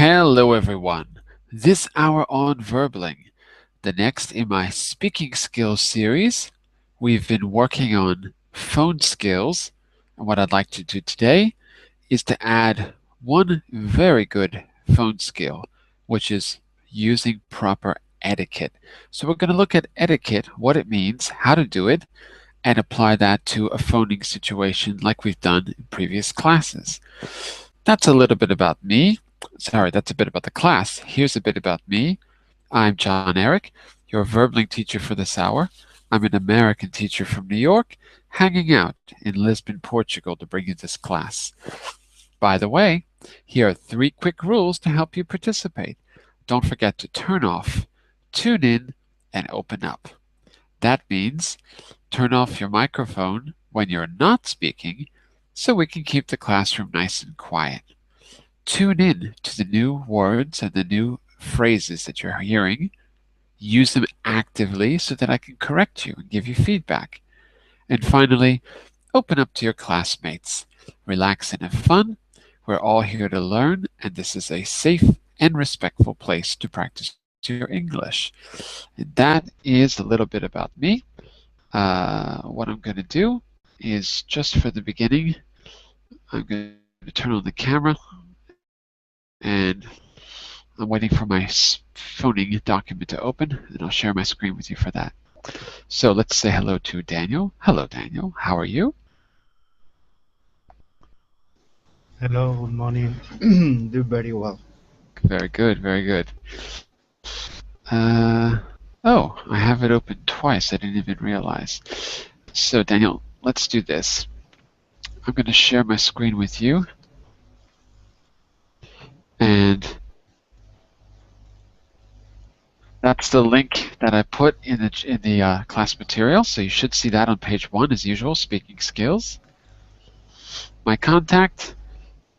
Hello everyone. This hour on Verbling, the next in my speaking skills series. We've been working on phone skills, and what I'd like to do today is to add one very good phone skill, which is using proper etiquette. So we're going to look at etiquette, what it means, how to do it, and apply that to a phoning situation like we've done in previous classes. That's a little bit about me. Sorry, that's a bit about the class. Here's a bit about me. I'm Jon-Eric, your Verbling teacher for this hour. I'm an American teacher from New York, hanging out in Lisbon, Portugal to bring you this class. By the way, here are 3 quick rules to help you participate. Don't forget to turn off, tune in, and open up. That means turn off your microphone when you're not speaking so we can keep the classroom nice and quiet. Tune in to the new words and the new phrases that you're hearing. Use them actively so that I can correct you and give you feedback. And finally, open up to your classmates. Relax and have fun. We're all here to learn, and this is a safe and respectful place to practice your English. And that is a little bit about me. What I'm going to do is, just for the beginning, I'm going to turn on the camera, and I'm waiting for my phoning document to open, and I'll share my screen with you for that. So let's say hello to Daniel. Hello, Daniel. How are you? Hello, good morning. Do very well. Very good, very good. Oh, I have it open twice. I didn't even realize. So Daniel, let's do this. I'm going to share my screen with you. And that's the link that I put in the class material. So you should see that on page 1 as usual, speaking skills. My contact,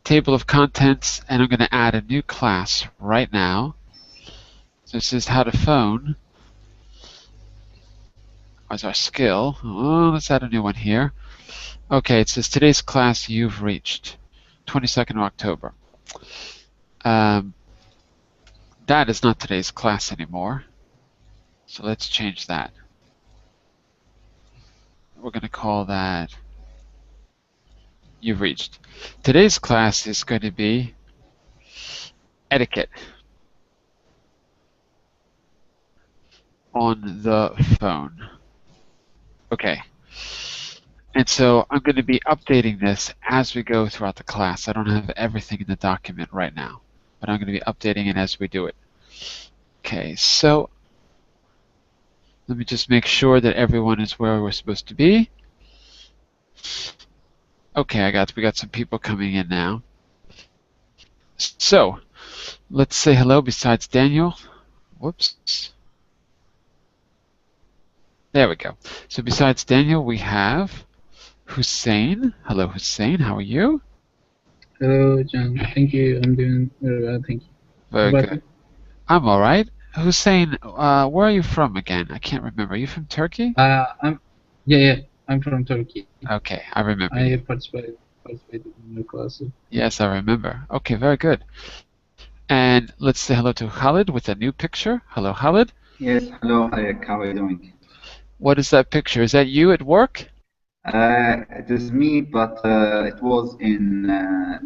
table of contents, and I'm going to add a new class right now. So this is how to phone as our skill. Oh, let's add a new one here. Okay, it says today's class you've reached, 22nd of October. That is not today's class anymore. So let's change that. We're going to call that you've reached. Today's class is going to be etiquette on the phone. Okay. And so I'm going to be updating this as we go throughout the class. I don't have everything in the document right now, but I'm going to be updating it as we do it. Okay, so let me just make sure that everyone is where we're supposed to be. Okay, we got some people coming in now. So let's say hello besides Daniel. Whoops. There we go. So besides Daniel, we have Hussein. Hello, Hussein. How are you? Hello, John. Thank you. I'm doing very well. Thank you. Very good. I'm all right. Hussein, where are you from again? I can't remember. Are you from Turkey? Yeah. I'm from Turkey. Okay, I remember. I participated in your class. Yes, I remember. Okay, very good. And let's say hello to Khalid with a new picture. Hello, Khalid. Yes, hello, how are you doing? What is that picture? Is that you at work? It is me, but it was in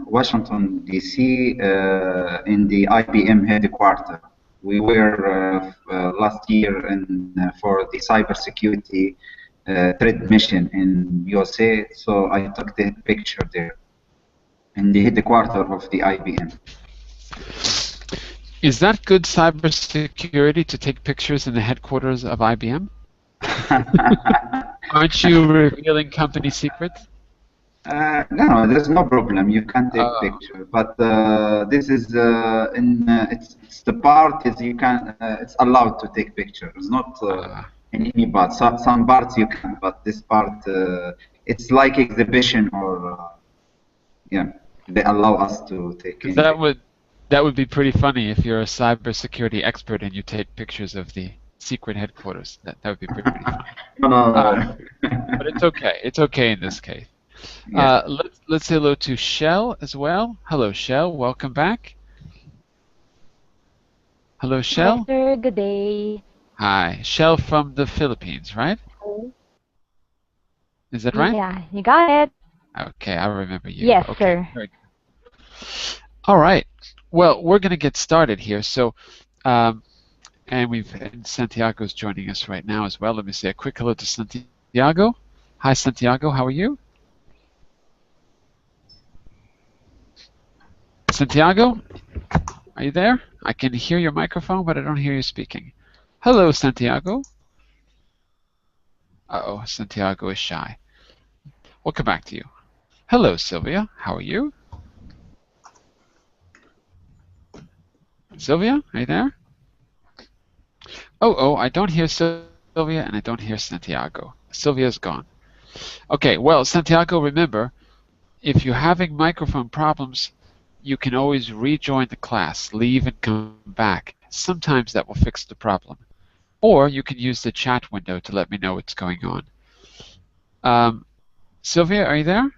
Washington, D.C., in the IBM headquarters. We were last year for the cybersecurity trade mission in USA, so I took the picture there in the headquarters of the IBM. Is that good cybersecurity to take pictures in the headquarters of IBM? Aren't you revealing company secrets? No, there's no problem. You can take picture, but this is it's the part is you can it's allowed to take picture. It's not in any part. Some parts you can, but this part it's like exhibition or yeah, they allow us to take. That would be pretty funny if you're a cybersecurity expert and you take pictures of the secret headquarters. That would be pretty funny. No. But it's okay. It's okay in this case. Yes. Let's say hello to Shell as well. Hello, Shell. Welcome back. Hello, Hi, Shell. sir. Good day. Hi. Shell from the Philippines, right? Is that right? Yeah, you got it. Okay, I remember you. Yes, Okay, sir. very good. All right. Well, we're going to get started here. So, and Santiago's joining us right now as well. Let me say a quick hello to Santiago. Hi, Santiago. How are you? Santiago, are you there? I can hear your microphone, but I don't hear you speaking. Hello, Santiago. Uh-oh, Santiago is shy. We'll come back to you. Hello, Sylvia. How are you? Sylvia, are you there? Oh, I don't hear Sylvia and I don't hear Santiago. Sylvia's gone. Okay, well, Santiago, remember, if you're having microphone problems, you can always rejoin the class, leave and come back. Sometimes that will fix the problem. Or you can use the chat window to let me know what's going on. Sylvia, are you there?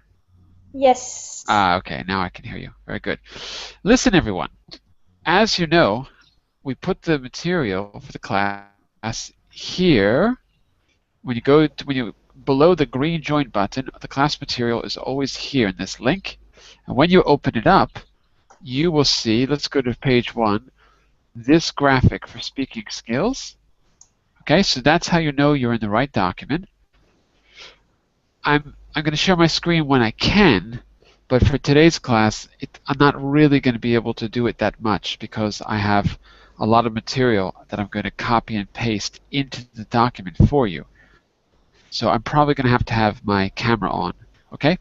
Yes. Okay, now I can hear you. Very good. Listen, everyone. As you know, we put the material for the class here. When you below the green join button, the class material is always here in this link. And when you open it up, you will see, let's go to page 1, this graphic for speaking skills. Okay, so that's how you know you're in the right document. I'm going to share my screen when I can, but for today's class, I'm not really going to be able to do it that much because I have a lot of material that I'm going to copy and paste into the document for you. So I'm probably going to have my camera on, okay?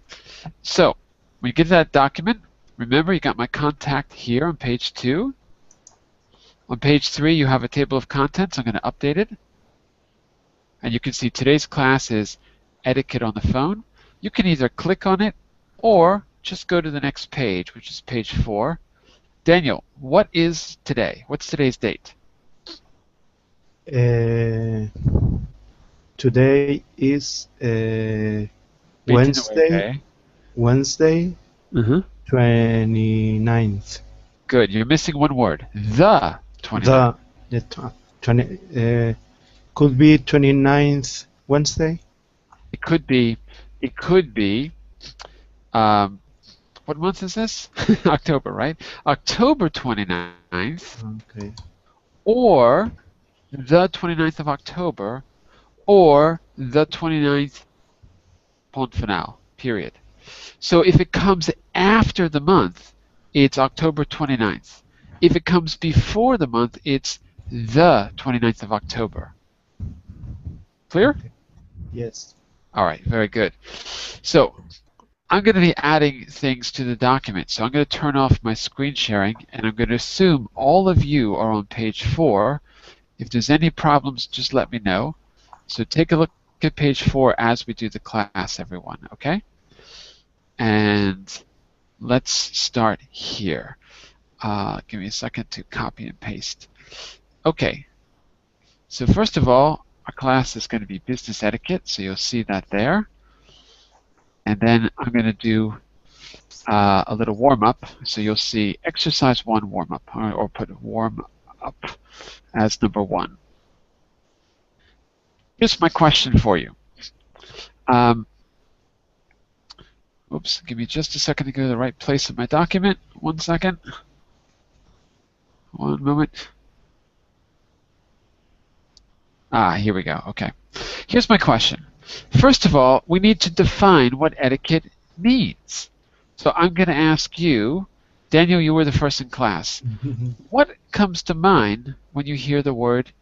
So when you get to that document, remember you got my contact here on page 2. On page 3, you have a table of contents. I'm going to update it. And you can see today's class is etiquette on the phone. You can either click on it or just go to the next page, which is page 4. Daniel, what is today? What's today's date? Today is Wednesday. Okay. Wednesday, 29th. Good. You're missing one word. The 29th. Could be 29th Wednesday. It could be. What month is this? October, right? October 29th. Okay. Or the 29th of October, or the 29th point final, period. So if it comes after the month, it's October 29th. If it comes before the month, it's the 29th of October. Clear? Okay. Yes. All right, very good. So I'm going to be adding things to the document. So I'm going to turn off my screen sharing, and I'm going to assume all of you are on page 4. If there's any problems, just let me know. So take a look at page 4 as we do the class, everyone, okay? And let's start here. Give me a second to copy and paste. Okay, so first of all, our class is going to be business etiquette, so you'll see that there. And then I'm going to do a little warm-up, so you'll see exercise 1 warm-up, or put warm-up as number 1. Here's my question for you. Oops, give me just a second to go to the right place in my document. 1 second. 1 moment. Here we go. Okay. Here's my question. First of all, we need to define what etiquette means. So I'm going to ask you, Daniel, you were the first in class. What comes to mind when you hear the word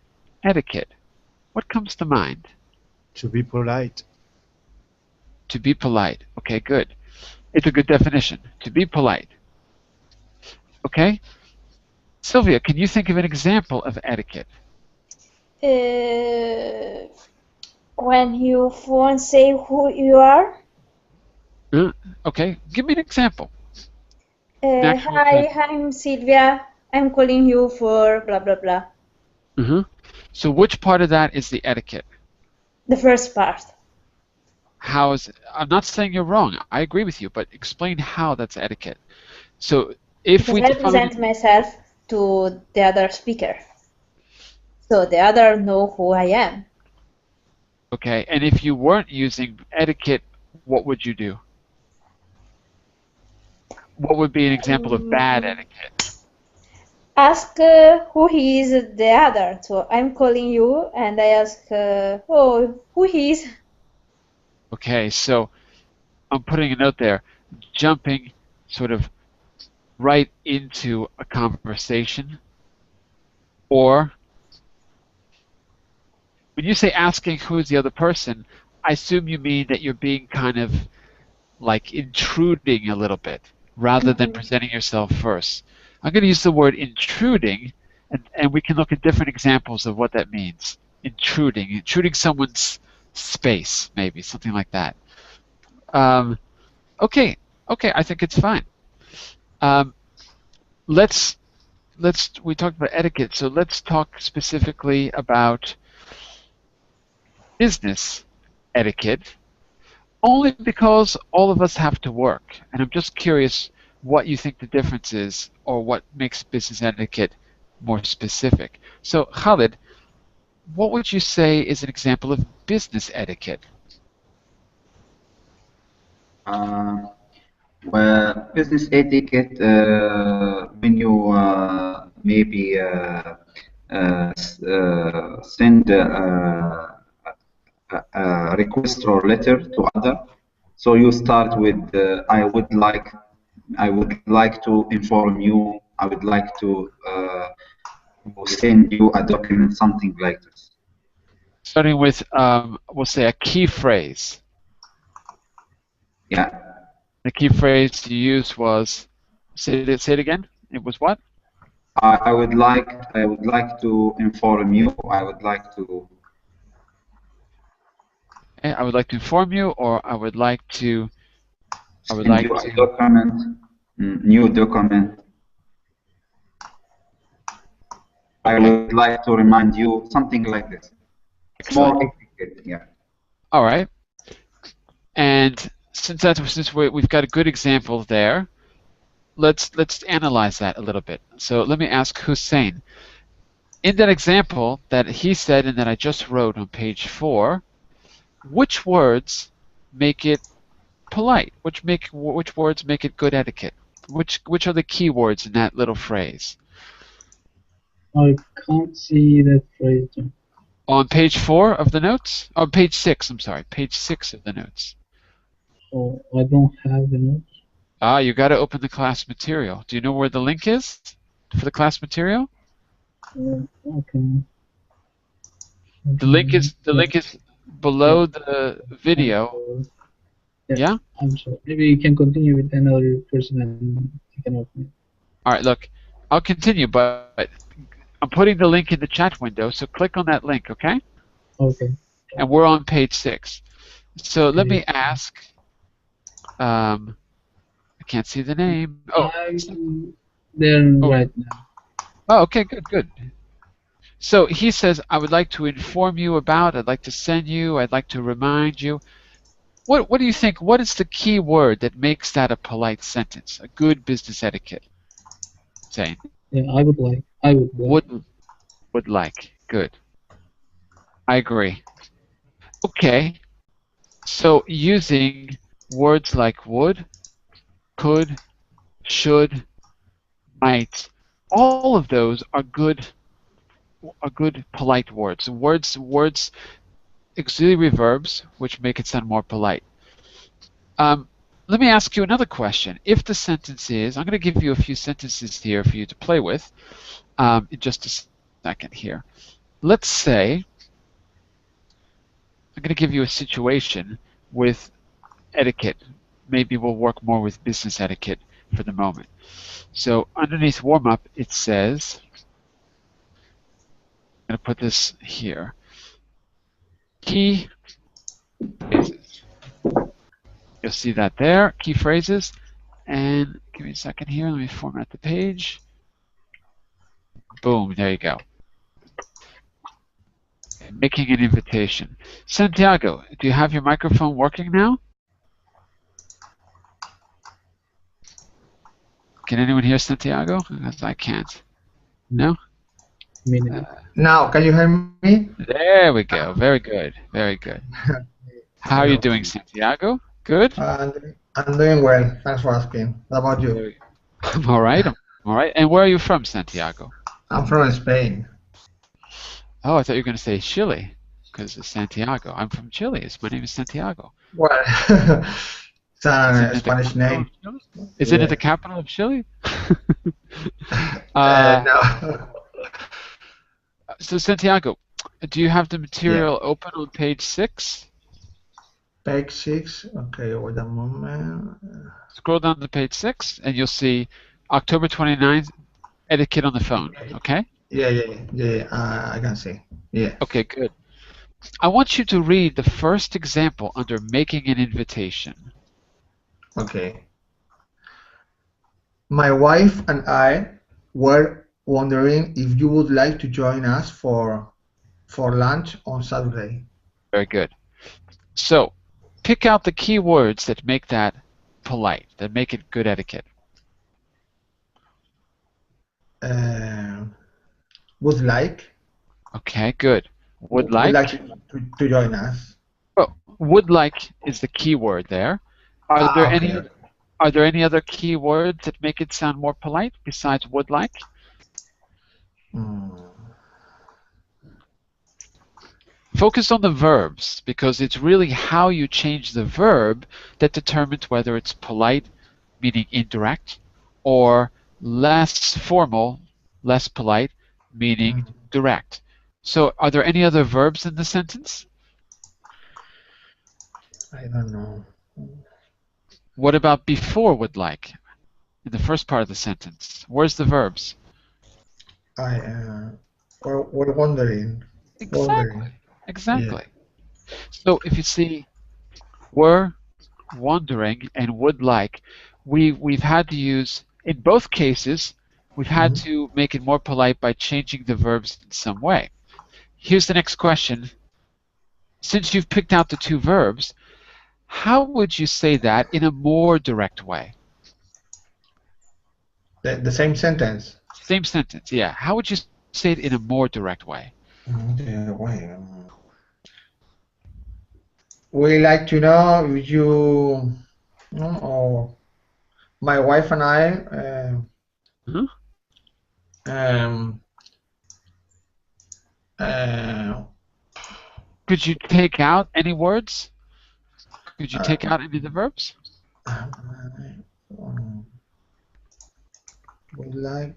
etiquette? What comes to mind? To be polite. To be polite. Okay, good. It's a good definition. To be polite. Okay? Sylvia, can you think of an example of etiquette? When you phone say who you are. Okay, give me an example. Hi, I'm Sylvia. I'm calling you for blah, blah, blah. So which part of that is the etiquette? The first part. How is it? I'm not saying you're wrong. I agree with you, but explain how that's etiquette. So if because I present myself to the other speaker. so the other know who I am. Okay, and if you weren't using etiquette, what would you do? What would be an example of bad etiquette? Ask who he is the other. So I'm calling you and I ask, oh, who he is? Okay, so I'm putting a note there, jumping sort of right into a conversation, or when you say asking who is the other person, I assume you mean that you're being kind of like intruding a little bit rather than presenting yourself first. I'm going to use the word intruding, and we can look at different examples of what that means. Intruding someone's space, maybe, something like that. Okay, I think it's fine. We talked about etiquette, so let's talk specifically about business etiquette, only because all of us have to work, and I'm just curious what you think the difference is or what makes business etiquette more specific. So Khalid, what would you say is an example of business etiquette? Well, business etiquette, when you maybe send a request or letter to other, so you start with I would like to inform you, I would like to send you a document, something like this. Starting with, we'll say a key phrase. Yeah. The key phrase you used was, say it again. It was what? I would like to inform you. I would like to. I would like to inform you, or I would like to. Send you a document, new document. I would like to remind you, something like this. Excellent. More etiquette, yeah. All right. And since we've got a good example there, let's analyze that a little bit. So let me ask Hussein. In that example that he said and that I just wrote on page 4, which words make it polite? Which words make it good etiquette? Which are the key words in that little phrase? I can't see that phrase. On page 4 of the notes? On page 6, I'm sorry. Page 6 of the notes. Oh, I don't have the notes. You got to open the class material. Do you know where the link is for the class material? Okay. The link is below the video. Yeah? I'm sorry. Maybe you can continue with another person and you can open it. All right, look. I'll continue, but I'm putting the link in the chat window, so click on that link, okay? Okay. And we're on page 6. So let me ask, I can't see the name. Oh, I'm there right now. Oh, okay, good. So he says, I would like to inform you about, I'd like to send you, I'd like to remind you. What do you think? What is the key word that makes that a polite sentence, a good business etiquette? Saying. Yeah, I would like. Would like. Good. I agree. Okay. So using words like would, could, should, might, all of those are good polite words. Words auxiliary verbs which make it sound more polite. Let me ask you another question. If the sentence is, I'm going to give you a few sentences here for you to play with in just a second here. Let's say I'm going to give you a situation with etiquette. Maybe we'll work more with business etiquette for the moment. So underneath warm-up it says, I'm going to put this here, key phrases. You'll see that there, key phrases. And give me a second here, let me format the page. Boom, there you go. Making an invitation. Santiago, do you have your microphone working now? Can anyone hear Santiago? Because I can't. No? minute. Now, can you hear me? There we go. Very good. Very good. How are you Hello. doing, Santiago? Good? I'm doing well. Thanks for asking. What about you? Very- I'm all right. I'm all right. And where are you from, Santiago? I'm from Spain. Oh, I thought you were going to say Chile, because it's Santiago. I'm from Chile. My name is Santiago. Well, it's a Isn't it the Spanish capital name. of Chile? Isn't it Yeah. the capital of Chile? No. So, Santiago, do you have the Yeah. material open on page 6? Page 6. Okay, wait a moment. Scroll down to page 6, and you'll see October 29th, etiquette on the phone, okay? Yeah. I can see. Yeah. Okay, good. I want you to read the first example under making an invitation. Okay. My wife and I were wondering if you would like to join us for lunch on Saturday. Very good. So, pick out the key words that make that polite, that make it good etiquette. Would like. Okay, good. Would Would like. like to join us. Oh, would like is the key word there. Are there any other key words that make it sound more polite besides would like? Focus on the verbs, because it's really how you change the verb that determines whether it's polite, meaning indirect, or less formal, less polite, meaning direct. So are there any other verbs in the sentence? I don't know. What about before would like? In the first part of the sentence. Where's the verbs? We're wondering. Exactly. Yeah. So if you see were, wondering, and would like, we've had to use, in both cases, we've had to make it more polite by changing the verbs in some way. Here's the next question. Since you've picked out the two verbs, how would you say that in a more direct way? The same sentence? Same sentence, yeah. How would you say it in a more direct way? We like to know if you, or my wife and I, could you take out any words? Could you take out any of the verbs? We like.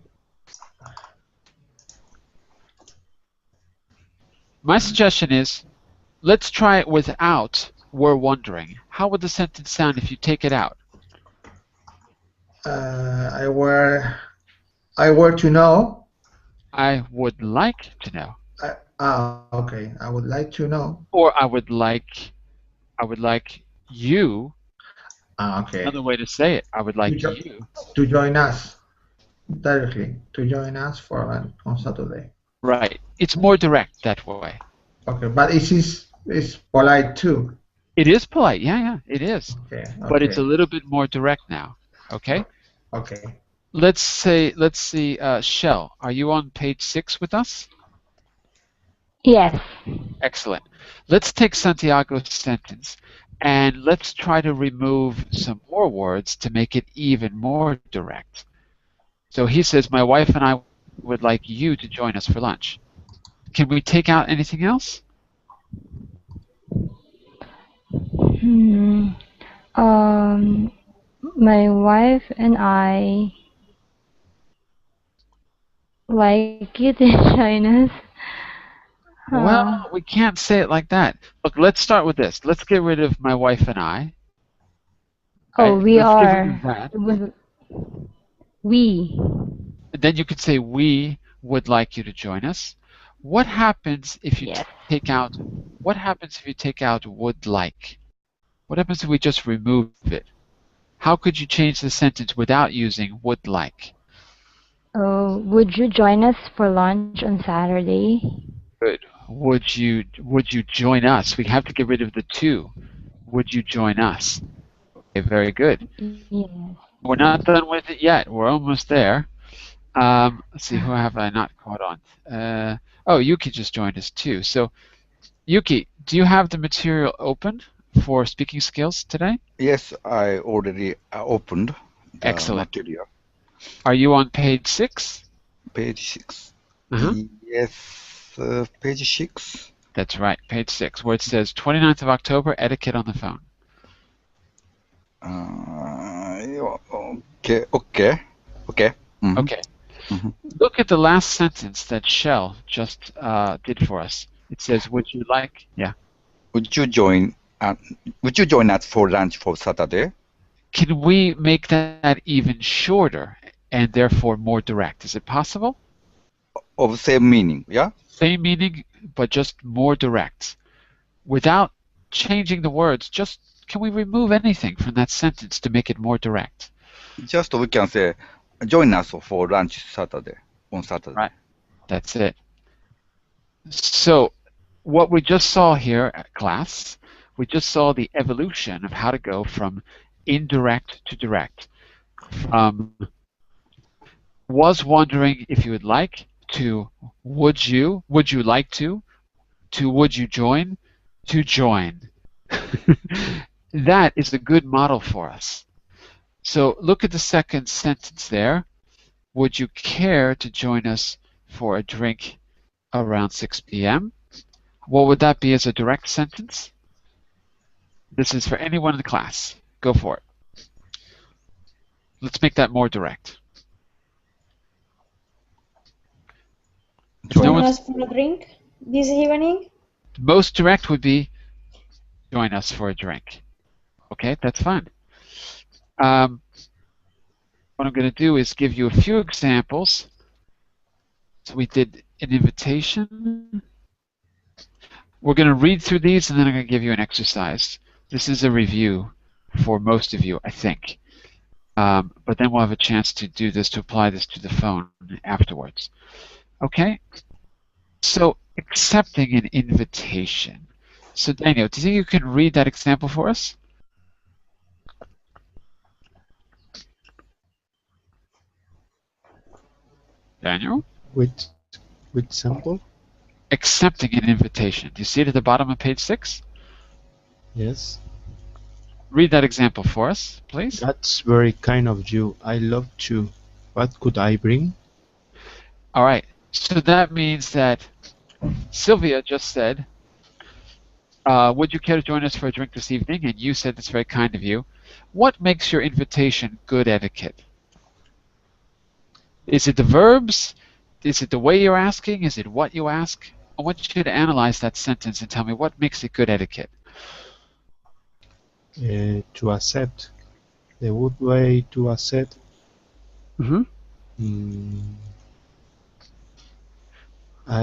My suggestion is, let's try it without "were wondering." How would the sentence sound if you take it out? I were to know. I would like to know. Okay. I would like to know. Or I would like you. Okay. Another way to say it. I would like you to join us directly. To join us for lunch on Saturday. Right. It's more direct that way. Okay, but it's polite too. It is polite. Yeah, it is. Okay. But it's a little bit more direct now. Okay. Okay. Let's see. Shell, are you on page 6 with us? Yes. Excellent. Let's take Santiago's sentence and let's try to remove some more words to make it even more direct. So he says, my wife and I would like you to join us for lunch. Can we take out anything else? My wife and I like you to join us. Well, we can't say it like that. Look, let's start with this. Let's get rid of my wife and I. Oh, right? we Let's are. Get rid of that. We. And then you could say we would like you to join us. What happens if you take out? What happens if you take out would like? What happens if we just remove it? How could you change the sentence without using would like? Oh, would you join us for lunch on Saturday? Good. Would you join us? We have to get rid of the to. Would you join us? Okay, very good. Yes. We're not done with it yet. We're almost there. Let's see, who have I not caught on? Oh, Yuki just joined us too. So, Yuki, do you have the material open for speaking skills today? Yes, I already opened the Excellent. material. Are you on page 6? Page 6. Uh-huh. Yes, page 6. That's right, page 6, where it says 29th of October, etiquette on the phone. Okay. Mm-hmm. Okay. Mm-hmm. Look at the last sentence that Shell just did for us. It says, would you like, yeah. Would you join us for lunch for Saturday? Can we make that even shorter and therefore more direct? Is it possible? Of same meaning, yeah? Same meaning, but just more direct. Without changing the words, just can we remove anything from that sentence to make it more direct? Just we can say, join us for lunch on Saturday. Right. That's it. So what we just saw here at class, we just saw the evolution of how to go from indirect to direct. From was wondering if you would like to would you like to would you join to join. That is a good model for us. So look at the second sentence there. Would you care to join us for a drink around 6 p.m.? What would that be as a direct sentence? This is for anyone in the class. Go for it. Let's make that more direct. Join us for a drink this evening? Most direct would be join us for a drink. Okay, that's fine. What I'm going to do is give you a few examples. So we did an invitation. We're going to read through these and then I'm going to give you an exercise. This is a review for most of you, I think. But then we'll have a chance to do this, to apply this to the phone afterwards. Okay? So accepting an invitation. So Daniel, do you think you can read that example for us? Daniel? Which sample? Accepting an invitation. Do you see it at the bottom of page 6? Yes. Read that example for us, please. That's very kind of you. I love to. What could I bring? All right. So that means that Sylvia just said, would you care to join us for a drink this evening? And you said that's very kind of you. What makes your invitation good etiquette? Is it the verbs? Is it the way you're asking? Is it what you ask? I want you to analyze that sentence and tell me what makes it good etiquette. To accept. The good way to accept. Mm-hmm.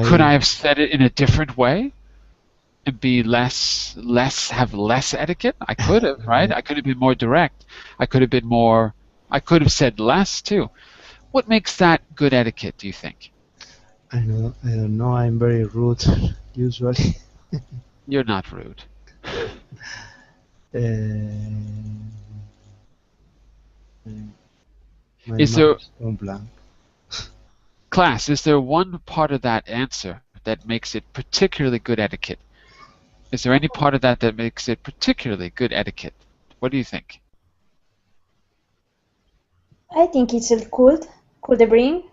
Could I have said it in a different way and be have less etiquette? I could have, right? I could have been more direct. I could have said less too. What makes that good etiquette, do you think? I don't know. I'm very rude, usually. You're not rude. Is there, class, is there one part of that answer that makes it particularly good etiquette? Is there any part of that that makes it particularly good etiquette? What do you think? I think it's could. Could I bring?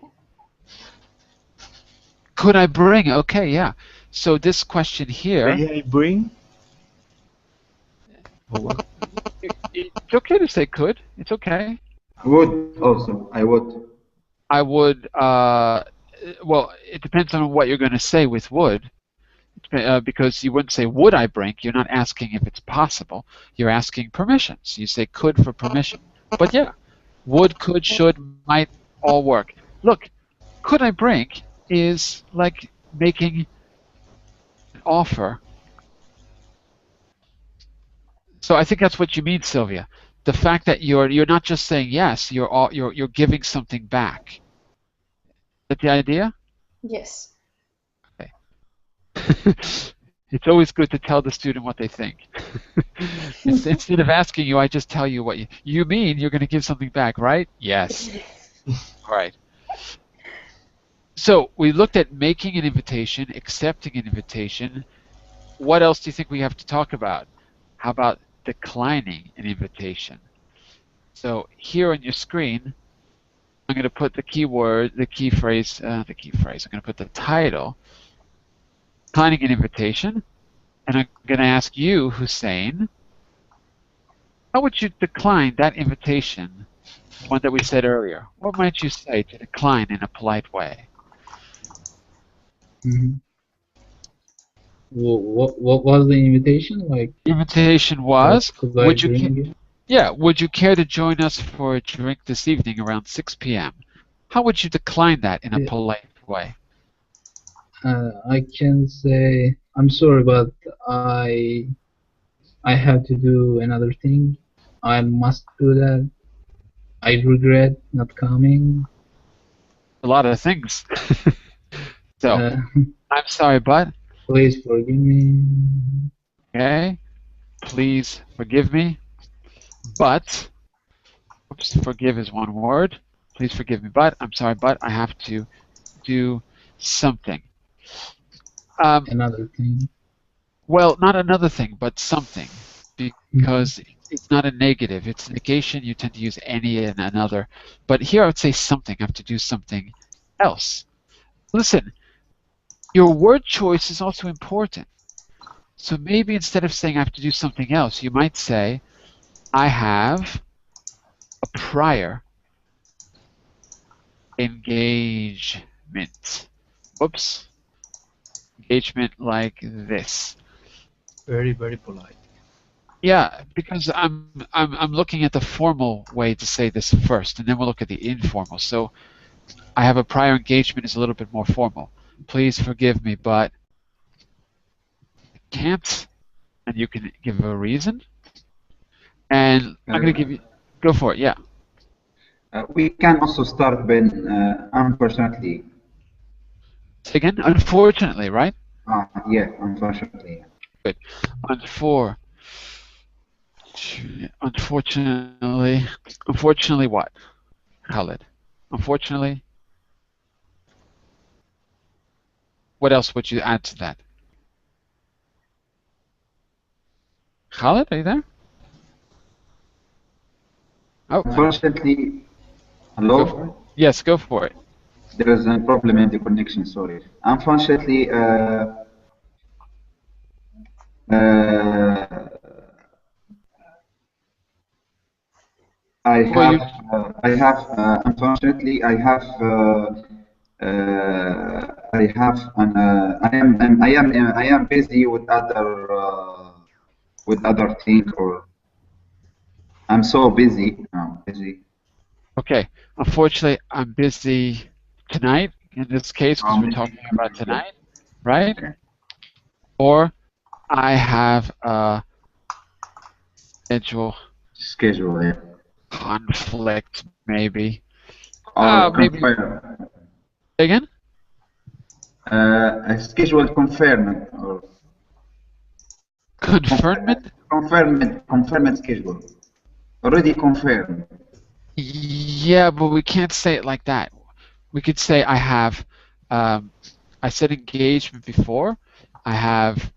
Could I bring? Okay, yeah. So this question here. May I bring? It's okay to say could. It's okay. I would also. I would. I would. Well, it depends on what you're going to say with would, because you wouldn't say would I bring. You're not asking if it's possible. You're asking permissions. You say could for permission. But yeah, would, could, should, might all work. Look, could I bring is like making an offer. So I think that's what you mean, Sylvia. The fact that you're not just saying yes, you're giving something back. Is that the idea? Yes. Okay. It's always good to tell the student what they think. Instead of asking you, I just tell you what you mean. You're going to give something back, right? Yes. All right. So we looked at making an invitation, accepting an invitation. What else do you think we have to talk about? How about declining an invitation? So here on your screen, I'm going to put the keyword, the key phrase. I'm going to put the title, declining an invitation, and I'm going to ask you, Hussein, how would you decline that invitation, one that we said earlier? What might you say to decline in a polite way? Mm-hmm. What was the invitation like? The invitation What was, could I bring? would you care to join us for a drink this evening around 6 p.m.? How would you decline that in a polite way? I can say, I'm sorry, but I have to do another thing. I must do that. I regret not coming. A lot of things. So, I'm sorry, but. Please forgive me. Okay. Please forgive me. But. Oops, forgive is one word. Please forgive me, but. I'm sorry, but I have to do something. Another thing. Well, not another thing, but something. Because it's not a negative. It's negation. You tend to use any and another. But here I would say something. I have to do something else. Listen, your word choice is also important. So maybe instead of saying I have to do something else, you might say I have a prior engagement. Whoops. Engagement like this. Very, very polite. Yeah, because I'm looking at the formal way to say this first, and then we'll look at the informal. So I have a prior engagement is a little bit more formal. Please forgive me, but I can't. And you can give a reason. And I'm going to give you, go for it, yeah. We can also start with unfortunately. Say again, unfortunately, right? Yeah, unfortunately. Good. Unfortunately what? Khalid. Unfortunately. What else would you add to that? Khalid, are you there? Oh. Unfortunately, hello? Go yes, go for it. There is a problem in the connection, sorry. Unfortunately, unfortunately, I am busy with other things, or I'm so busy. Okay. Unfortunately, I'm busy tonight, in this case, because we're talking about tonight, right? Okay. Or I have a schedule yeah. conflict, maybe. Maybe. Again? A schedule confirmed or confirmed? Confirmed schedule. Already confirmed. Yeah, but we can't say it like that. We could say I have, I said engagement before. I have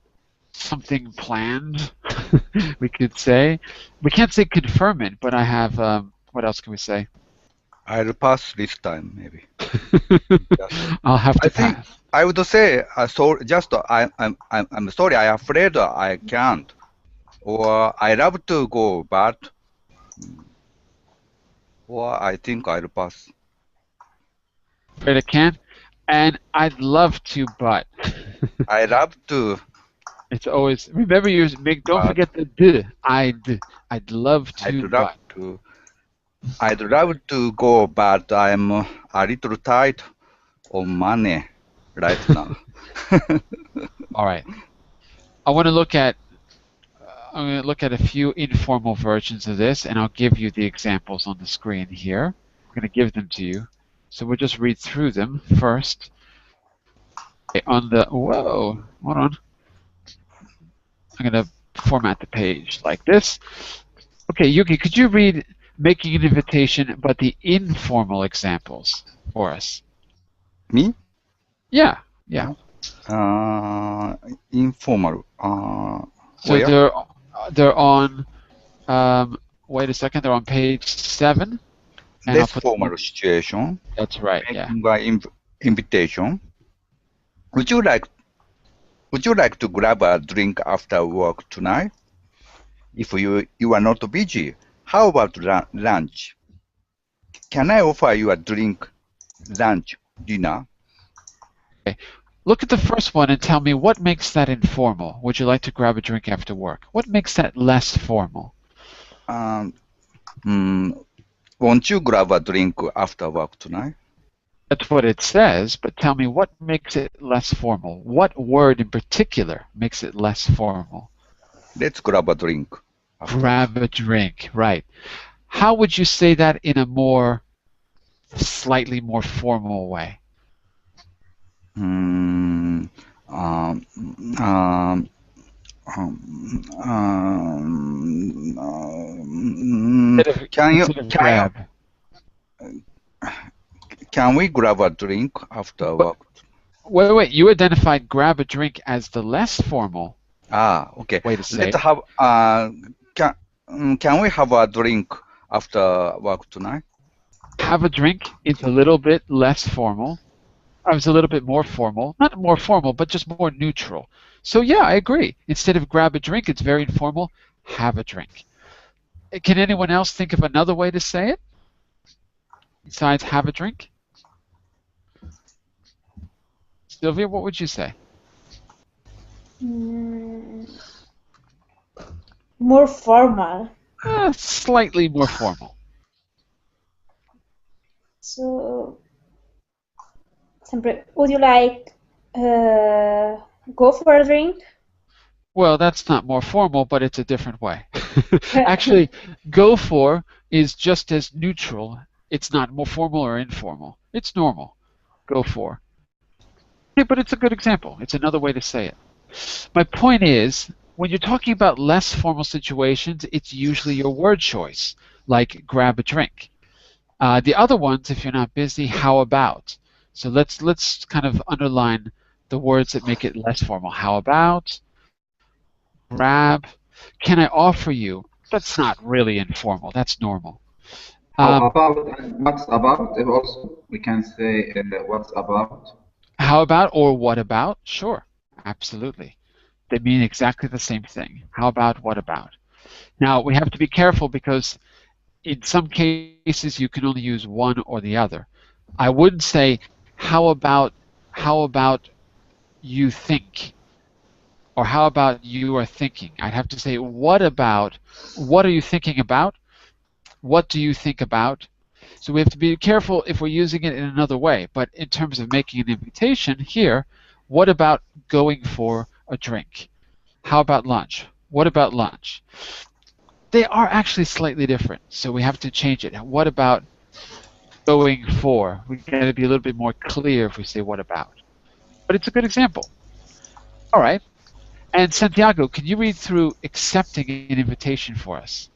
something planned. We could say. We can't say confirm it, but I have, what else can we say? I'll pass this time, maybe. I'll have to pass. I would say, I'm sorry, I'm afraid I can't. Or I love to go, but, or I think I'll pass. Afraid I can't? And I'd love to, but. I love to. It's always, remember, don't forget the d. I'd love to, I'd love to go, but I'm a little tight on money right now. All right. I'm going to look at a few informal versions of this, and I'll give you the examples on the screen here. I'm going to give them to you. So we'll just read through them first. Okay, whoa, hold on. I'm going to format the page like this. Okay, Yuki, could you read making an invitation, but the informal examples for us? Me? Yeah, yeah. Informal. So Where? they're on. Wait a second. They're on page 7, and I'll Less put them formal on. situation. That's right. Yeah. Making an invitation. Would you like to grab a drink after work tonight? If you are not busy, how about lunch? Can I offer you a drink, lunch, dinner? Okay. Look at the first one and tell me what makes that informal. Would you like to grab a drink after work? What makes that less formal? Won't you grab a drink after work tonight? That's what it says, but tell me what makes it less formal. What word in particular makes it less formal? Let's grab a drink. Grab a drink, right. How would you say that in a slightly more formal way? Can we grab a drink after work? Wait. You identified grab a drink as the less formal. Okay. Way to say Let's have. Can we have a drink after work tonight? Have a drink is a little bit less formal. It's a little bit more formal. Not more formal, but just more neutral. So yeah, I agree. Instead of grab a drink, it's very informal. Have a drink. Can anyone else think of another way to say it besides have a drink? Sylvia, what would you say? More formal. Slightly more formal. So, would you like go for a drink? Well, that's not more formal, but it's a different way. Actually, go for is just as neutral. It's not more formal or informal. It's normal. Go for. Yeah, but it's a good example. It's another way to say it. My point is, when you're talking about less formal situations, it's usually your word choice, like grab a drink. The other ones, if you're not busy, how about? So let's kind of underline the words that make it less formal. How about? Grab. Can I offer you? That's not really informal. That's normal. How about what's about? Also, we can say what's about. How about or what about? Sure, absolutely. They mean exactly the same thing. How about, what about? Now, we have to be careful because in some cases you can only use one or the other. I wouldn't say, how about you think? Or how about you are thinking? I'd have to say, what about, what are you thinking about? What do you think about? So we have to be careful if we're using it in another way. But in terms of making an invitation here, what about going for a drink? How about lunch? What about lunch? They are actually slightly different, so we have to change it. What about going for? We've got to be a little bit more clear if we say what about. But it's a good example. All right. And Santiago, can you read through accepting an invitation for us?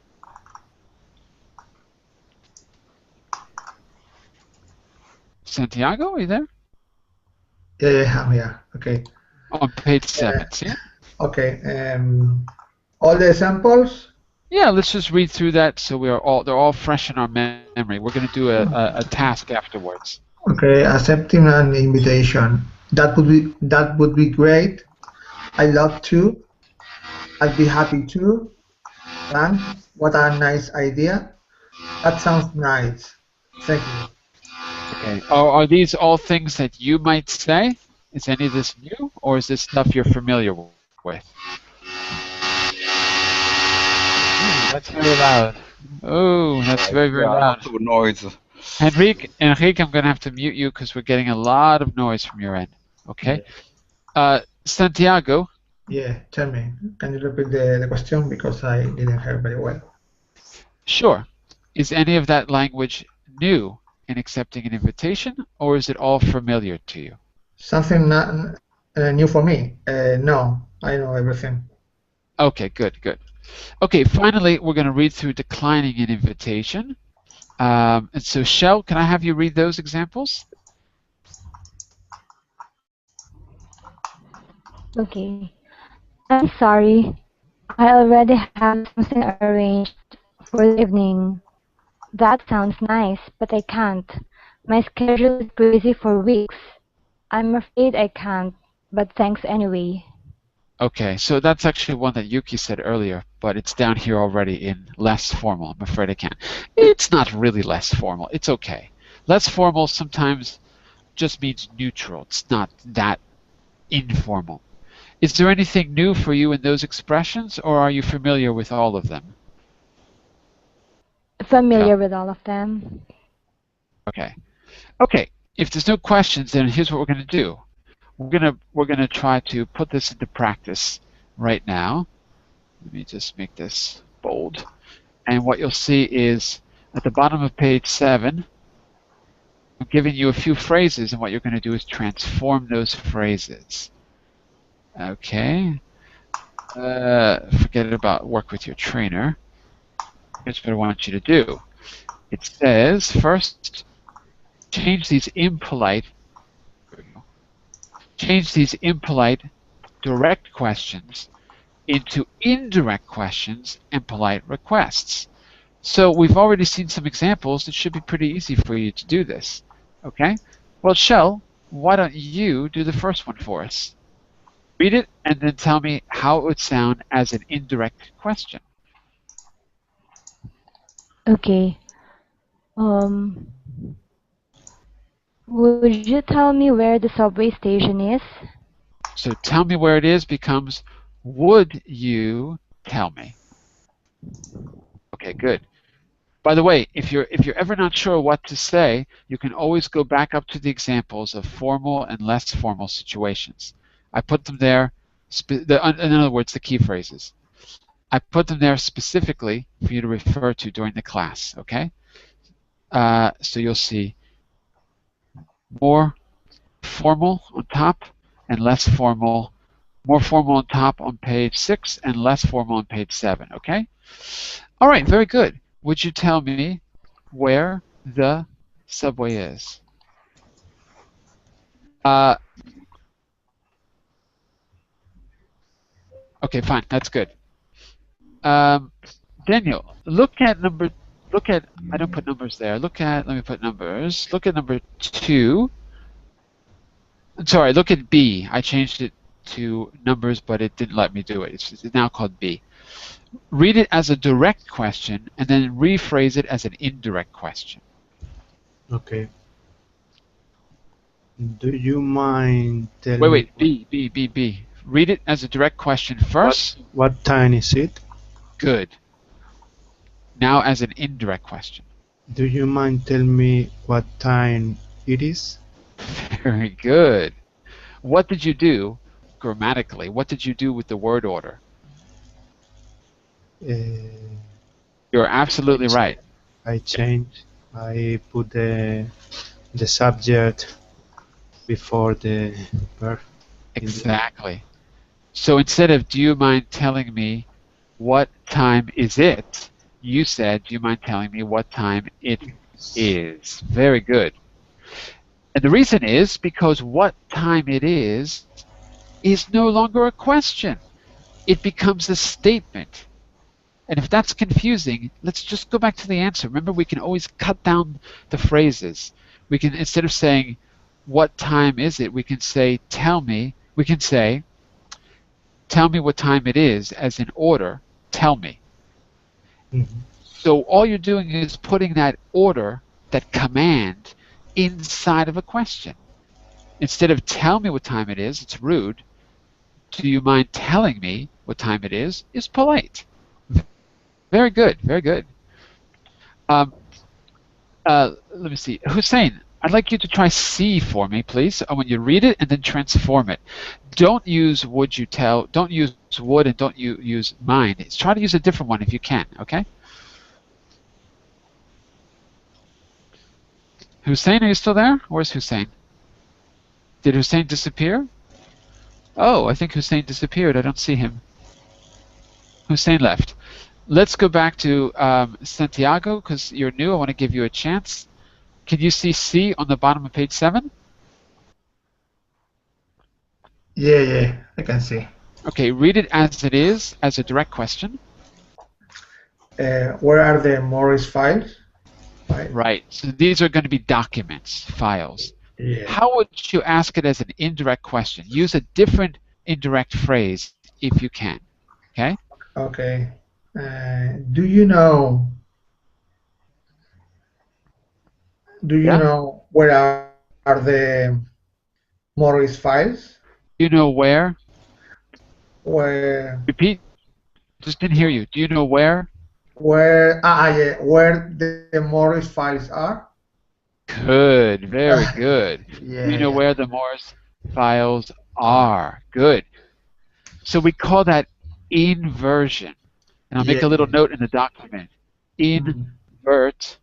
Santiago, are you there? Yeah. Okay. On page 7, see? Okay. All the examples? Yeah, let's just read through that so they're all fresh in our memory. We're going to do a task afterwards. Okay, accepting an invitation. That would be great. I'd love to. I'd be happy to. Thanks. What a nice idea. That sounds nice. Thank you. Okay. Are these all things that you might say? Is any of this new, or is this stuff you're familiar with? That's very loud. Oh, that's very, very loud. Noise. Enrique, I'm going to have to mute you because we're getting a lot of noise from your end. Okay? Santiago? Yeah, tell me. Can you repeat the question because I didn't hear very well? Sure. Is any of that language new in accepting an invitation, or is it all familiar to you? Something not, new for me? No, I know everything. Okay, good. Okay, finally, we're going to read through declining an invitation. And so, Shell, can I have you read those examples? Okay. I'm sorry. I already have something arranged for the evening. That sounds nice, but I can't. My schedule is crazy for weeks. I'm afraid I can't, but thanks anyway. Okay, so that's actually one that Yuki said earlier, but it's down here already in less formal. I'm afraid I can't. It's not really less formal. It's okay. Less formal sometimes just means neutral. It's not that informal. Is there anything new for you in those expressions, or are you familiar with all of them? Familiar with all of them? Okay. Okay. If there's no questions, then here's what we're going to do. We're gonna try to put this into practice right now. Let me just make this bold. And what you'll see is at the bottom of page 7, I'm giving you a few phrases, and what you're going to do is transform those phrases. Okay. Forget about work with your trainer. Here's what I want you to do. It says, first, change these impolite direct questions into indirect questions and polite requests. So we've already seen some examples. It should be pretty easy for you to do this. Okay? Well, Shell, why don't you do the first one for us? Read it and then tell me how it would sound as an indirect question. Okay. Would you tell me where the subway station is? So tell me where it is becomes, would you tell me? Okay, good. By the way, if you're ever not sure what to say, you can always go back up to the examples of formal and less formal situations. I put them there, in other words, the key phrases. I put them there specifically for you to refer to during the class, okay? So you'll see more formal on top and less formal, more formal on top on page 6 and less formal on page 7, okay? All right, very good. Would you tell me where the subway is? Okay, fine, that's good. Daniel, I don't put numbers there. Let me put numbers. Look at number 2. Sorry, look at B. I changed it to numbers, but it didn't let me do it. It's now called B. Read it as a direct question and then rephrase it as an indirect question. Okay. Do you mind telling me? Wait, B. Read it as a direct question first. What time is it? Good. Now as an indirect question. Do you mind telling me what time it is? Very good. What did you do grammatically? What did you do with the word order? You're absolutely right. I changed. I put the subject before the verb. Exactly. So instead of do you mind telling me what time is it, you said do you mind telling me what time it is. Very good. And the reason is because what time it is no longer a question. It becomes a statement. And if that's confusing, let's just go back to the answer. Remember, we can always cut down the phrases. We can, instead of saying, what time is it, we can say, tell me. We can say, tell me what time it is, as in order, tell me. Mm-hmm. So all you're doing is putting that order, that command, inside of a question. Instead of tell me what time it is, it's rude. Do you mind telling me what time it is polite. Very good, very good. Let me see. Hussein, I'd like you to try C for me, please. I want you to read it and then transform it. Don't use would you tell, don't use would, and don't use mind. Try to use a different one if you can, okay? Hussein, are you still there? Where's Hussein? Did Hussein disappear? Oh, I think Hussein disappeared. I don't see him. Hussein left. Let's go back to Santiago, because you're new. I want to give you a chance. Can you see C on the bottom of page 7? Yeah, I can see. Okay, read it as it is, as a direct question. Where are the Morris files? Right. So these are going to be documents, files. Yeah. How would you ask it as an indirect question? Use a different indirect phrase if you can. Okay? Okay. Do you know? Where are the Morris files? You know where? Where? Repeat. Just didn't hear you. Do you know where? Yeah. Where the Morris files are? Good. Very good. Do you know Yeah. where the Morse files are? Good. So we call that inversion. And I'll make a little note in the document. Invert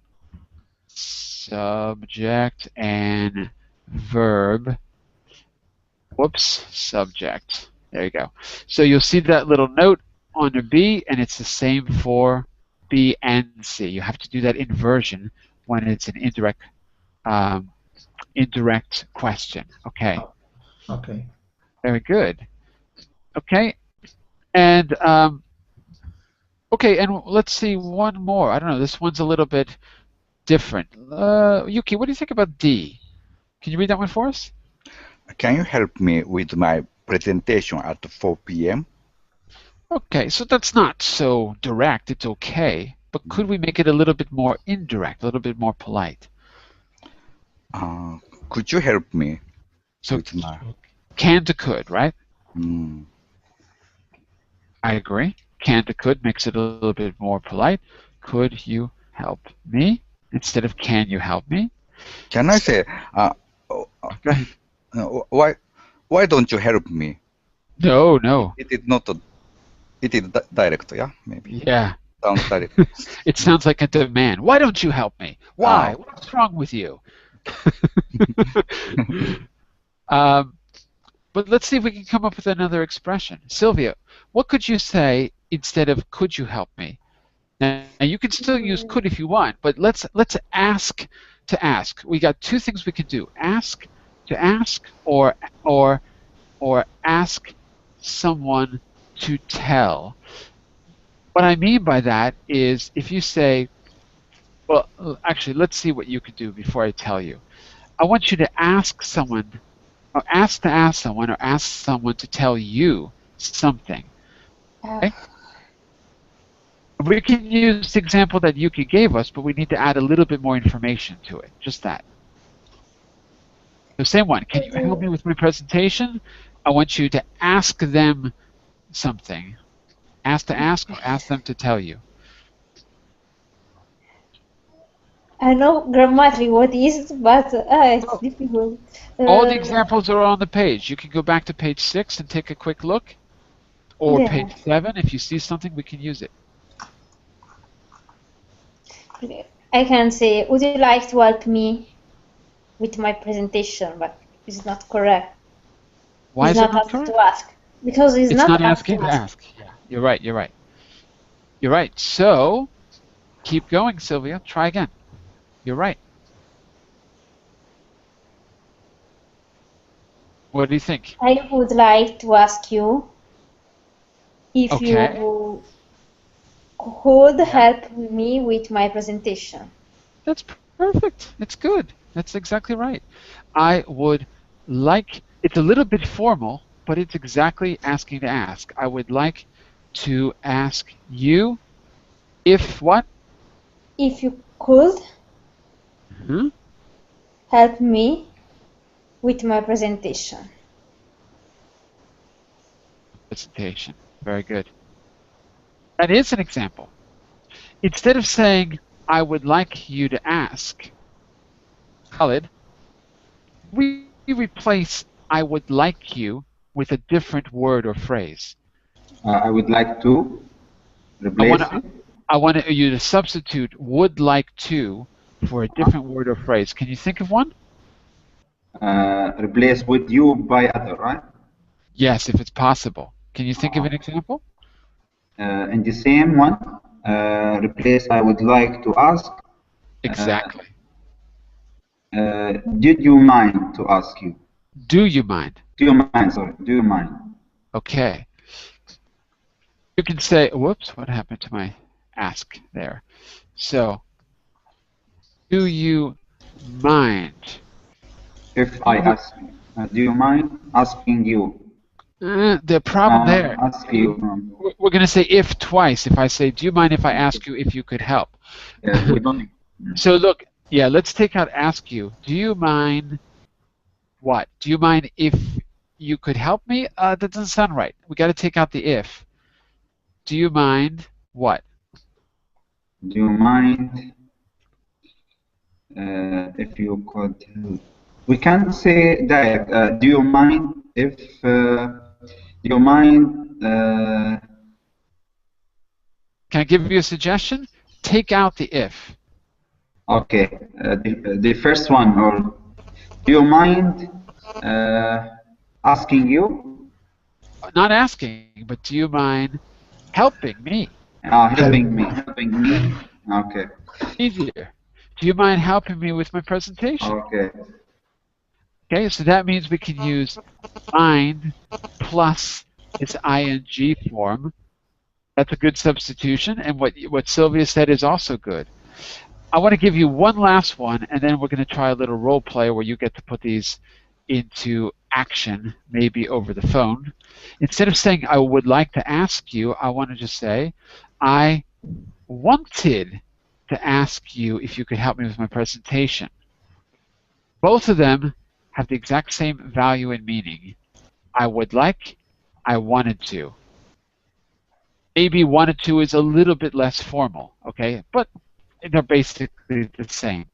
subject and verb. Whoops, subject. There you go. So you'll see that little note under B, and it's the same for B and C. You have to do that inversion when it's an indirect question. Okay. Okay. Very good. Okay. And okay, and let's see one more. I don't know. This one's a little bit different. Yuki, what do you think about D? Can you read that one for us? Can you help me with my presentation at 4 p.m.? Okay, so that's not so direct. It's okay. But could we make it a little bit more indirect, a little bit more polite? Could you help me? So with my... can to could, right? I agree. Can to could makes it a little bit more polite. Could you help me? Instead of can you help me? Can I say, Go ahead. why don't you help me? No. It is not it is direct, yeah? Maybe. Yeah. Sounds direct. It sounds like a demand. Why don't you help me? Why? What's wrong with you? But let's see if we can come up with another expression. Sylvia, what could you say instead of could you help me? Now you can still use could if you want, but let's ask to ask. We got two things we can do: ask to ask, or ask someone to tell. What I mean by that is if you say, well, actually, let's see what you could do before I tell you. I want you to ask someone, or ask to ask someone, or ask someone to tell you something. Okay? We can use the example that Yuki gave us, but we need to add a little bit more information to it. Just that. The same one. Can you help me with my presentation? I want you to ask them something. Ask to ask, or ask them to tell you. I know grammatically what is, but it's difficult. All the examples are on the page. You can go back to page 6 and take a quick look. Or page 7. If you see something, we can use it. I can say, would you like to help me with my presentation? But it's not correct. Why it's is it not not correct? to ask. Because it's not asking to ask. Yeah. You're right. You're right. So, keep going, Sylvia. Try again. You're right. What do you think? I would like to ask you if you could help me with my presentation. That's perfect. It's good. That's exactly right. I would like, it's a little bit formal, but it's exactly asking to ask. I would like to ask you if what? If you could help me with my presentation. Presentation. Very good. That is an example. Instead of saying, I would like you to ask, Khalid, we replace I would like you with a different word or phrase. I would like to replace I want you to substitute would like to for a different word or phrase. Can you think of one? Replace with you by other, right? Yes, if it's possible. Can you think of an example? In the same one, replace I would like to ask. Exactly. Did you mind to ask you? Do you mind? Do you mind? Sorry. Do you mind? Okay. You can say, whoops, what happened to my ask there? So, do you mind? If I ask, do you mind asking you? The problem there, Ask you. we're going to say if twice. If I say, do you mind if I ask you if you could help? Yeah, we don't. So look, yeah, let's take out ask you. Do you mind what? Do you mind if you could help me? That doesn't sound right. We got to take out the if. Do you mind what? Do you mind if you could help? We can say direct. Do you mind if? Do you mind? Can I give you a suggestion? Take out the if. Okay. The first one, or do you mind asking you? Not asking, but do you mind helping me? Helping me. Okay. Easier. Do you mind helping me with my presentation? Okay. Okay, so that means we can use mind plus its ing form. That's a good substitution, and what Sylvia said is also good. I want to give you one last one, and then we're going to try a little role play where you get to put these into action, maybe over the phone. Instead of saying, I would like to ask you, I want to just say, I wanted to ask you if you could help me with my presentation. Both of them have the exact same value and meaning. I would like, I wanted to. Maybe wanted to is a little bit less formal, okay? But they're basically the same.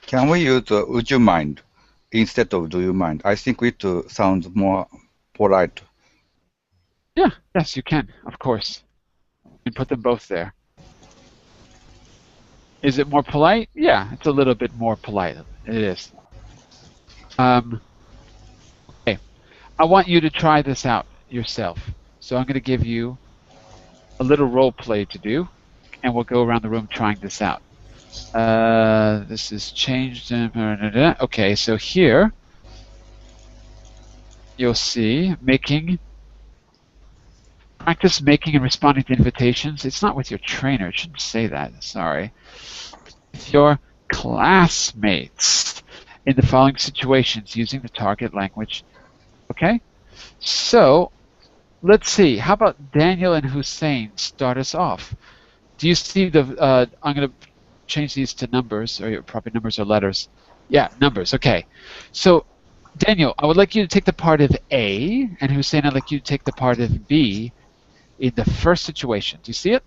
Can we use would you mind instead of do you mind? I think it sounds more polite. Yeah, yes, you can, of course. You can put them both there. Is it more polite? Yeah, it's a little bit more polite. It is. Okay, I want you to try this out yourself. So I'm going to give you a little role play to do, and we'll go around the room trying this out. This is changed. Okay, so here you'll see practice making and responding to invitations. It's not with your trainer. It shouldn't say that. Sorry. With your classmates in the following situations using the target language. Okay? So let's see. How about Daniel and Hussein start us off? Do you see the? I'm going to change these to numbers, or probably numbers or letters. Yeah, numbers. Okay. So, Daniel, I would like you to take the part of A, and Hussein, I'd like you to take the part of B in the first situation. Do you see it?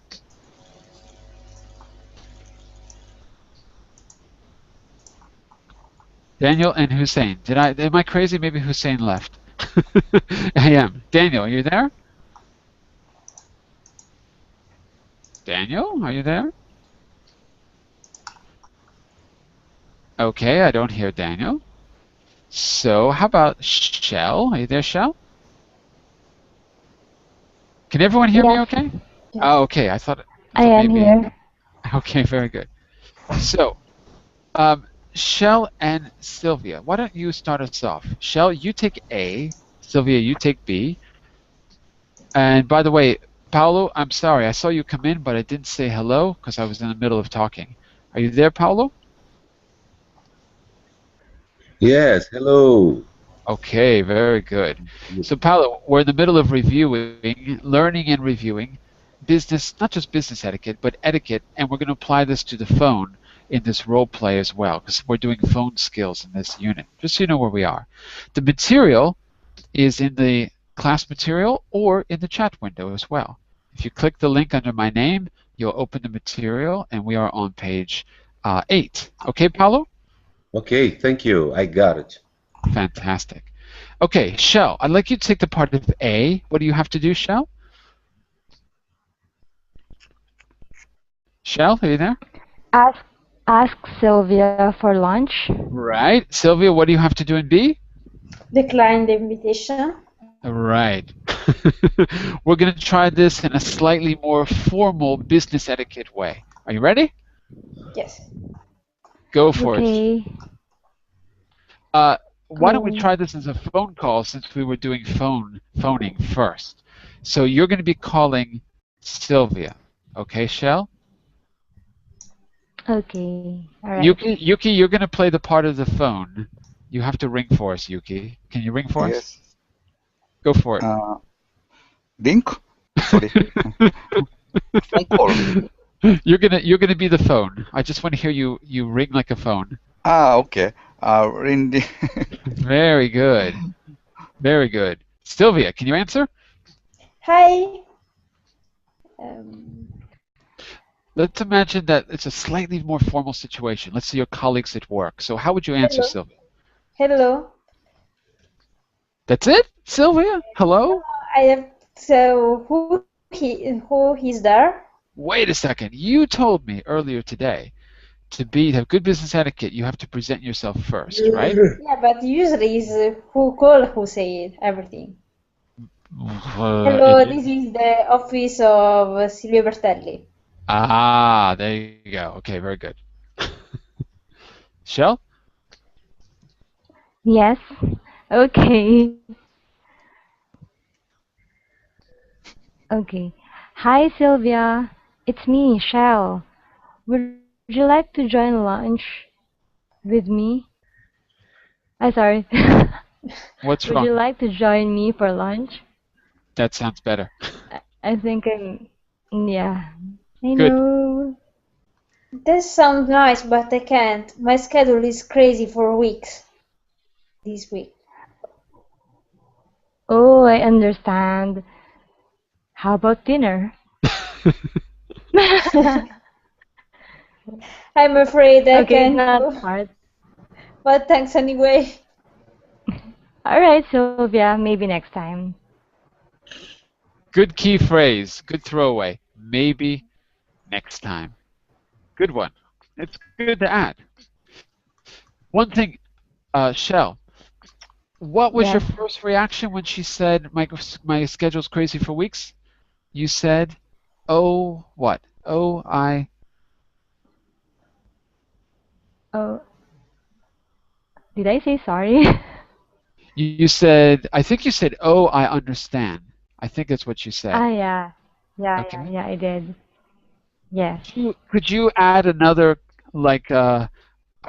Daniel and Hussein. Am I crazy? Maybe Hussein left. I am. Daniel, are you there? Daniel, are you there? Okay, I don't hear Daniel. So how about Shell? Are you there, Shell? Can everyone hear me okay? Yes. Oh, okay. I thought I am maybe. here. Okay, very good. So, Shell and Sylvia, why don't you start us off? Shell, you take A. Sylvia, you take B. And by the way, Paolo, I'm sorry. I saw you come in, but I didn't say hello because I was in the middle of talking. Are you there, Paolo? Yes, hello. Okay, very good. So, Paolo, we're in the middle of reviewing, learning and reviewing business, not just business etiquette, but etiquette, and we're going to apply this to the phone in this role play as well, because we're doing phone skills in this unit, just so you know where we are. The material is in the class material or in the chat window as well. If you click the link under my name, you'll open the material, and we are on page 8. Okay, Paolo? Okay, thank you. I got it. Fantastic. Okay, Shell, I'd like you to take the part of A. What do you have to do, Shell? Shell, are you there? Ask Sylvia for lunch. Right. Sylvia, what do you have to do in B? Decline the invitation. Right. We're going to try this in a slightly more formal business etiquette way. Are you ready? Yes. Go for it. why don't we try this as a phone call since we were doing phoning first? So you're going to be calling Sylvia. Okay, Shell? Okay. All right. Yuki, you're going to play the part of the phone. You have to ring for us, Yuki. Can you ring for us? Yes. Go for it. Link? Sorry. Phone call. You're gonna be the phone. I just want to hear you ring like a phone. Okay. Ring. Very good. Very good. Sylvia, can you answer? Hi. Let's imagine that it's a slightly more formal situation. Let's say your colleagues at work. So how would you answer, Hello. Sylvia? Hello. That's it? Sylvia? Hello? I have. So who is there? Wait a second. You told me earlier today to have good business etiquette, you have to present yourself first, right? Yeah, but usually is who call who say everything. Hello, this is the office of Silvio Bertelli. Ah, there you go. Okay, very good. Shell? Yes. Okay. Okay. Hi, Sylvia. It's me, Shell. Would you like to join lunch with me? Sorry. What's Would wrong? you like to join me for lunch? That sounds better. I think yeah. I Good. know. This sounds nice, but I can't. My schedule is crazy for weeks. This week. Oh, I understand. How about dinner? I'm afraid I Okay, can't it's not go. hard. But thanks anyway. All right, Sylvia, maybe next time. Good key phrase. Good throwaway. Maybe next time. Good one. It's good to add. One thing, Shell, what was your Yes. first reaction when she said my schedule's crazy for weeks? You said, oh, what? Oh, Oh, did I say sorry? You said, I think you said, oh, I understand. I think that's what you said. Yeah. Okay. Yeah, I did. Yes. Could you add another, like, I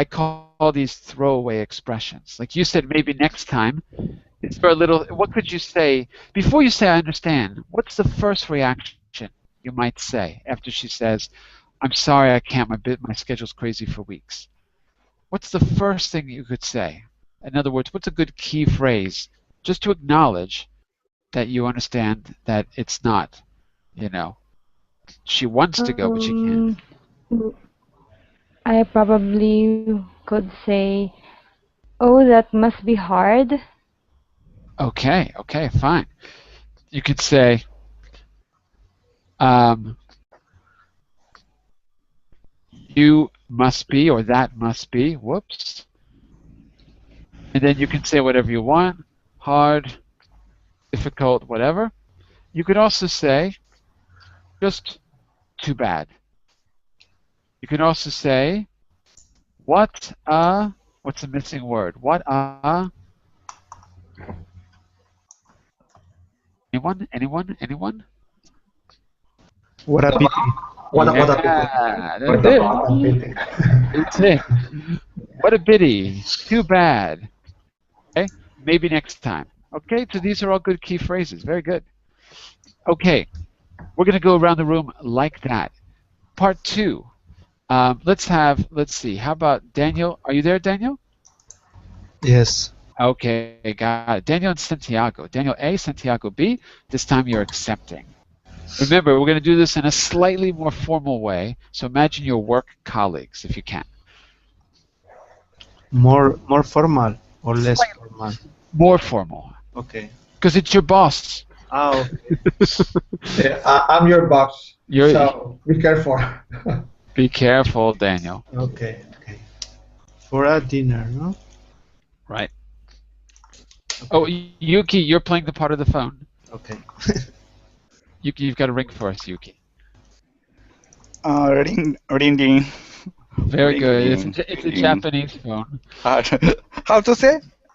call these throwaway expressions. Like you said, maybe next time. Is there a little, what could you say, before you say I understand, what's the first reaction you might say after she says, I'm sorry I can't, my schedule's crazy for weeks? What's the first thing you could say? In other words, what's a good key phrase just to acknowledge that you understand that it's not, she wants to go, but she can't. I probably could say, oh, that must be hard. Okay, fine. You could say, you must be, or that must be, whoops. And then you can say whatever you want, hard, difficult, whatever. You could also say, just too bad. You can also say, what's the missing word? Anyone? What a pity. What a pity. Yeah, What that's a pity. That's it. What a pity. Too bad. Okay, maybe next time. Okay, so these are all good key phrases. Very good. Okay, we're going to go around the room like that. Part 2. Let's see, how about Daniel? Are you there, Daniel? Yes. Okay, got it. Daniel and Santiago. Daniel A, Santiago B. This time you're accepting. Remember, we're going to do this in a slightly more formal way, so imagine your work colleagues, if you can. More formal or less formal? More formal. Okay. Because it's your boss. Okay. I'm your boss, so be careful. Be careful, Daniel. Okay. For a dinner, no? Right. Oh, Yuki, you're playing the part of the phone. Okay. Yuki, you've got a ring for us, Yuki. Ring. Very ring, good. ring, It's a ring. Japanese phone. How to say?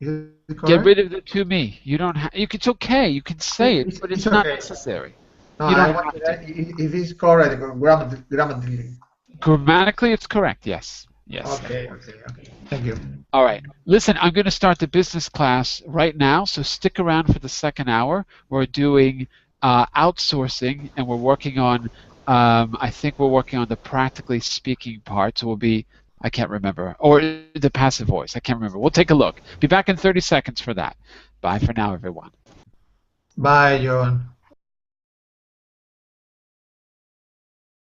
Is it correct? Get rid of the to me. You don't have. It's okay. You can say it, but it's not okay. necessary. No, You I don't want have to. if it's correct grammatically. Grammatically, it's correct. Yes. Yes. Okay. Thank you. All right. Listen, I'm going to start the business class right now, so stick around for the second hour. We're doing outsourcing, and we're working on, I think we're working on the practically speaking part, so we'll be, I can't remember, or the passive voice. I can't remember. We'll take a look. Be back in 30 seconds for that. Bye for now, everyone. Bye, John.